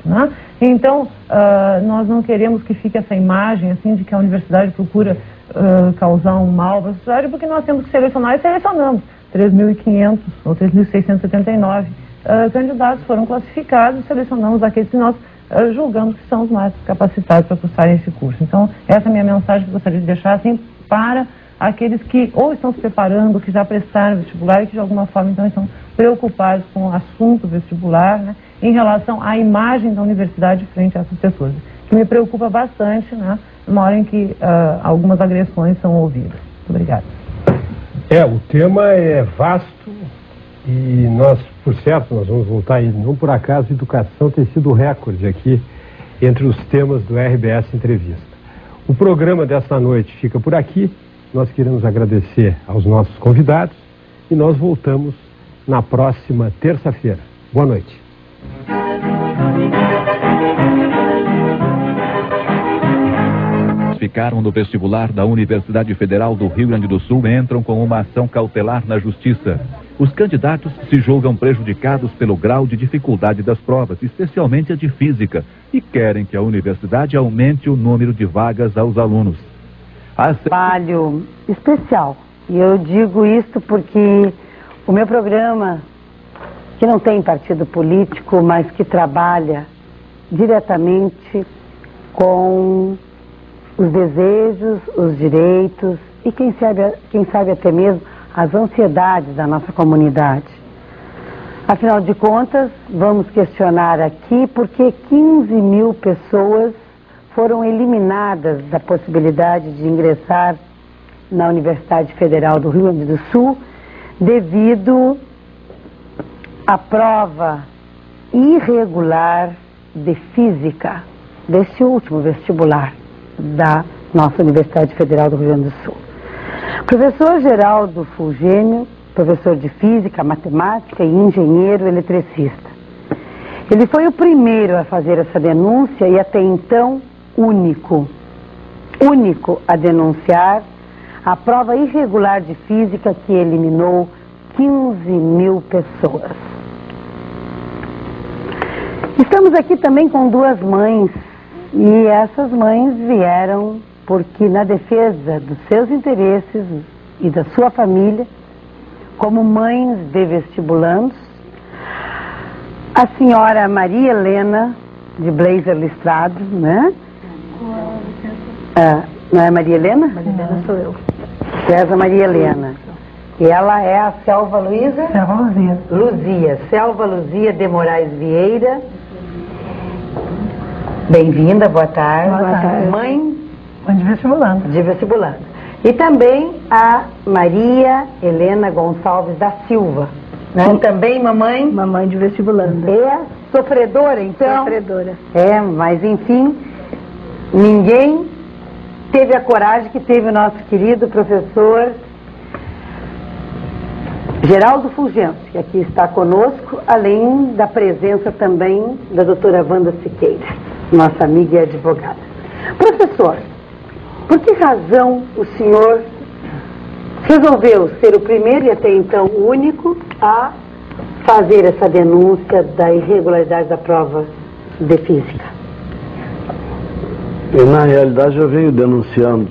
né? Então, nós não queremos que fique essa imagem assim, de que a universidade procura causar um mal para a sociedade, porque nós temos que selecionar e selecionamos 3.500 ou 3.679 candidatos foram classificados, selecionamos aqueles que nós julgamos que são os mais capacitados para cursarem esse curso. Então, essa é a minha mensagem que eu gostaria de deixar assim, para aqueles que ou estão se preparando, que já prestaram vestibular e que de alguma forma então estão preocupados com o assunto vestibular, né, em relação à imagem da universidade frente a essas pessoas, que me preocupa bastante, né, numa hora em que algumas agressões são ouvidas. Muito obrigada. O tema é vasto e nós, por certo, nós vamos voltar aí. Não por acaso, educação tem sido recorde aqui entre os temas do RBS Entrevista. O programa desta noite fica por aqui. Nós queremos agradecer aos nossos convidados e nós voltamos na próxima terça-feira. Boa noite. Ficaram no vestibular da Universidade Federal do Rio Grande do Sul entram com uma ação cautelar na Justiça. Os candidatos se julgam prejudicados pelo grau de dificuldade das provas, especialmente a de física, e querem que a universidade aumente o número de vagas aos alunos. Trabalho especial. E eu digo isto porque o meu programa, que não tem partido político, mas que trabalha diretamente com os desejos, os direitos e quem sabe até mesmo as ansiedades da nossa comunidade. Afinal de contas, vamos questionar aqui por que 15 mil pessoas foram eliminadas da possibilidade de ingressar na Universidade Federal do Rio Grande do Sul devido à prova irregular de física deste último vestibular da nossa Universidade Federal do Rio Grande do Sul. Professor Geraldo Fulgênio, professor de física, matemática e engenheiro eletricista. Ele foi o primeiro a fazer essa denúncia e até então único a denunciar a prova irregular de física que eliminou 15 mil pessoas. Estamos aqui também com duas mães e essas mães vieram porque na defesa dos seus interesses e da sua família, como mães de vestibulandos, a senhora Maria Helena, de blazer listrado, né? Não é Maria Helena? Maria Helena sou eu. César Maria Helena. E ela é a Selva Luísa? Selva Luzia. Luzia. Selva Luzia de Moraes Vieira. Bem-vinda, boa tarde. Boa tarde. Mãe de vestibulando. De vestibulando. E também a Maria Helena Gonçalves da Silva. Né? Também mamãe? Mamãe de vestibulando. É sofredora, então? Sofredora. Mas enfim, ninguém teve a coragem que teve o nosso querido professor Geraldo Fulgênio, que aqui está conosco, além da presença também da doutora Wanda Siqueira, nossa amiga e advogada. Professor, por que razão o senhor resolveu ser o primeiro e até então o único a fazer essa denúncia da irregularidade da prova de física? Na realidade eu venho denunciando,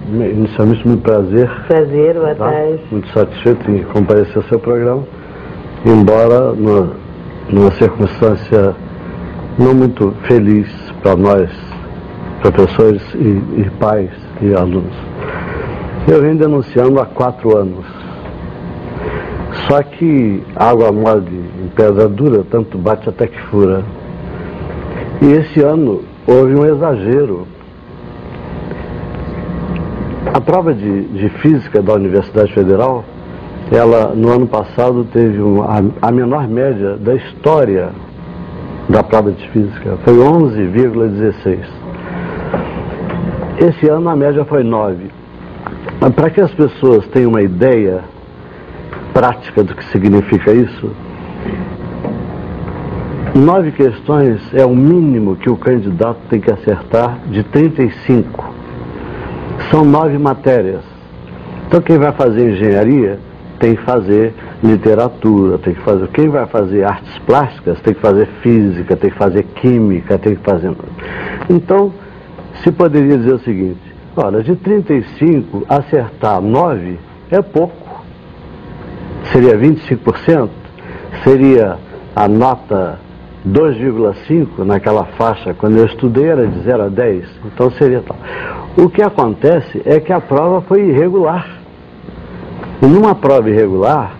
inicialmente muito prazer. Prazer, boa tarde. Muito satisfeito em comparecer ao seu programa, embora numa circunstância não muito feliz para nós, professores e pais e alunos. Eu venho denunciando há 4 anos. Só que água mole em pedra dura, tanto bate até que fura. E esse ano houve um exagero. A prova de física da Universidade Federal, ela no ano passado teve a menor média da história da prova de física. Foi 11,16. Esse ano a média foi 9. Para que as pessoas tenham uma ideia prática do que significa isso, 9 questões é o mínimo que o candidato tem que acertar de 35. São 9 matérias. Então quem vai fazer engenharia tem que fazer literatura, tem que fazer... Quem vai fazer artes plásticas tem que fazer física, tem que fazer química, tem que fazer... Então, se poderia dizer o seguinte, olha, de 35 acertar 9 é pouco. Seria 25%, seria a nota 2,5 naquela faixa, quando eu estudei era de 0 a 10, então seria tal. O que acontece é que a prova foi irregular. E numa prova irregular,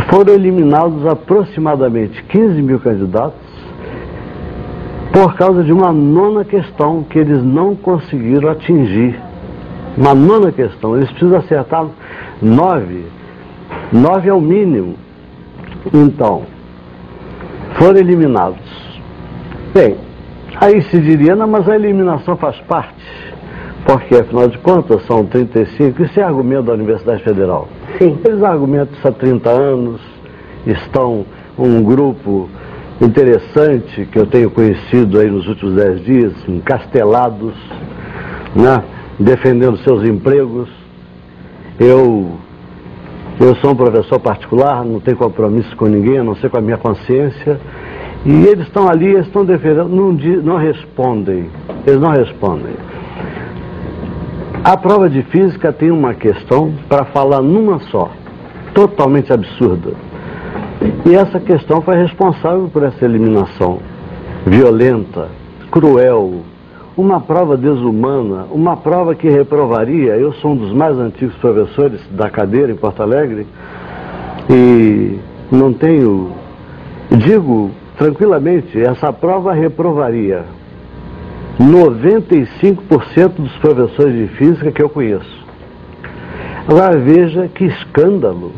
foram eliminados aproximadamente 15 mil candidatos por causa de uma nona questão que eles não conseguiram atingir. Uma nona questão, eles precisam acertar 9. 9 é o mínimo. Então, foram eliminados. Bem, aí se diria, não, mas a eliminação faz parte. Porque, afinal de contas, são 35. Isso é argumento da Universidade Federal. Sim. Eles argumentam isso há 30 anos, estão um grupo interessante que eu tenho conhecido aí nos últimos 10 dias, encastelados, né, defendendo seus empregos. Eu sou um professor particular, não tenho compromisso com ninguém, a não ser com a minha consciência. E eles estão ali, eles estão defendendo, não respondem. Eles não respondem. A prova de física tem uma questão para falar numa só, totalmente absurda. E essa questão foi responsável por essa eliminação violenta, cruel, uma prova desumana, uma prova que reprovaria. Eu sou um dos mais antigos professores da cadeira em Porto Alegre e não tenho, digo tranquilamente, essa prova reprovaria 95% dos professores de física que eu conheço. Agora veja que escândalo.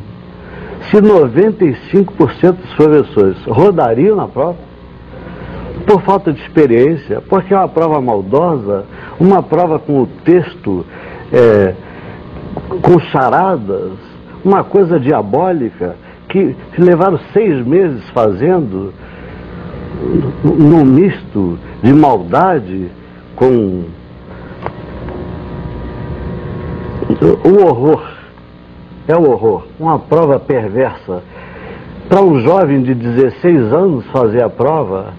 Se 95% dos professores rodariam na prova, por falta de experiência, porque é uma prova maldosa, uma prova com o texto com charadas, uma coisa diabólica, que levaram 6 meses fazendo, num misto de maldade com o horror. É o horror, uma prova perversa. Para um jovem de 16 anos fazer a prova,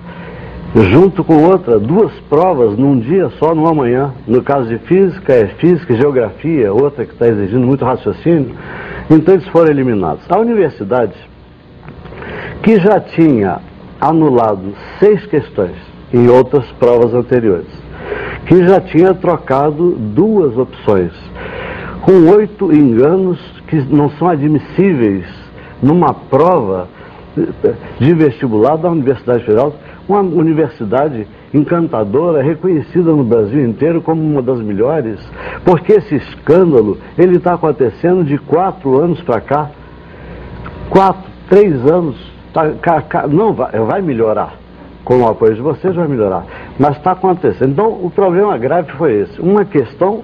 junto com outra, 2 provas num dia só, numa manhã. No caso de física, é física e geografia, outra que está exigindo muito raciocínio. Então eles foram eliminados. A universidade, que já tinha anulado 6 questões em outras provas anteriores, que já tinha trocado 2 opções, com 8 enganos que não são admissíveis numa prova de vestibular da Universidade Federal, uma universidade encantadora, reconhecida no Brasil inteiro como uma das melhores, porque esse escândalo, ele está acontecendo de 4 anos para cá. 3 anos, não vai melhorar. Com o apoio de vocês vai melhorar, mas está acontecendo. Então o problema grave foi esse, uma questão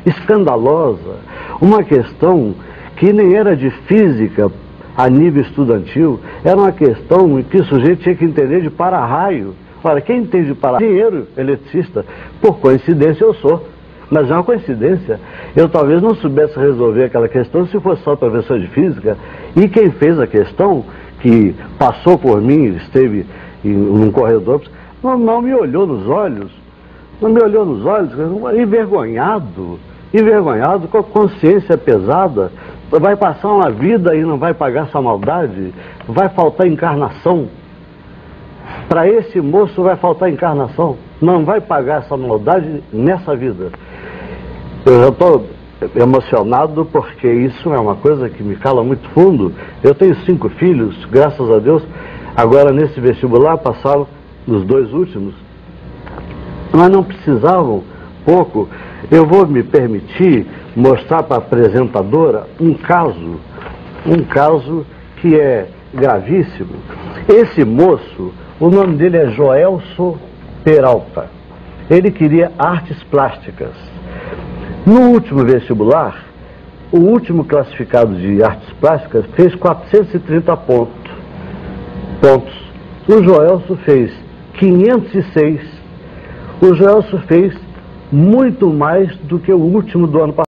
escandalosa, uma questão que nem era de física a nível estudantil, era uma questão que o sujeito tinha que entender de para-raio. Ora, quem entende de para-raio? Engenheiro, eletricista, por coincidência eu sou, mas é uma coincidência. Eu talvez não soubesse resolver aquela questão se fosse só professor de física, e quem fez a questão, que passou por mim, esteve num corredor, não me olhou nos olhos, envergonhado, com a consciência pesada. Vai passar uma vida e não vai pagar essa maldade, vai faltar encarnação. Para esse moço vai faltar encarnação, não vai pagar essa maldade nessa vida. Eu já estou emocionado porque isso é uma coisa que me cala muito fundo. Eu tenho 5 filhos, graças a Deus, agora nesse vestibular passaram os 2 últimos, mas não precisavam pouco. Eu vou me permitir mostrar para a apresentadora um caso que é gravíssimo. Esse moço, o nome dele é Joelso Peralta. Ele queria artes plásticas. No último vestibular, o último classificado de artes plásticas fez 430 pontos. O Joelso fez 506. O Joelso fez muito mais do que o último do ano passado.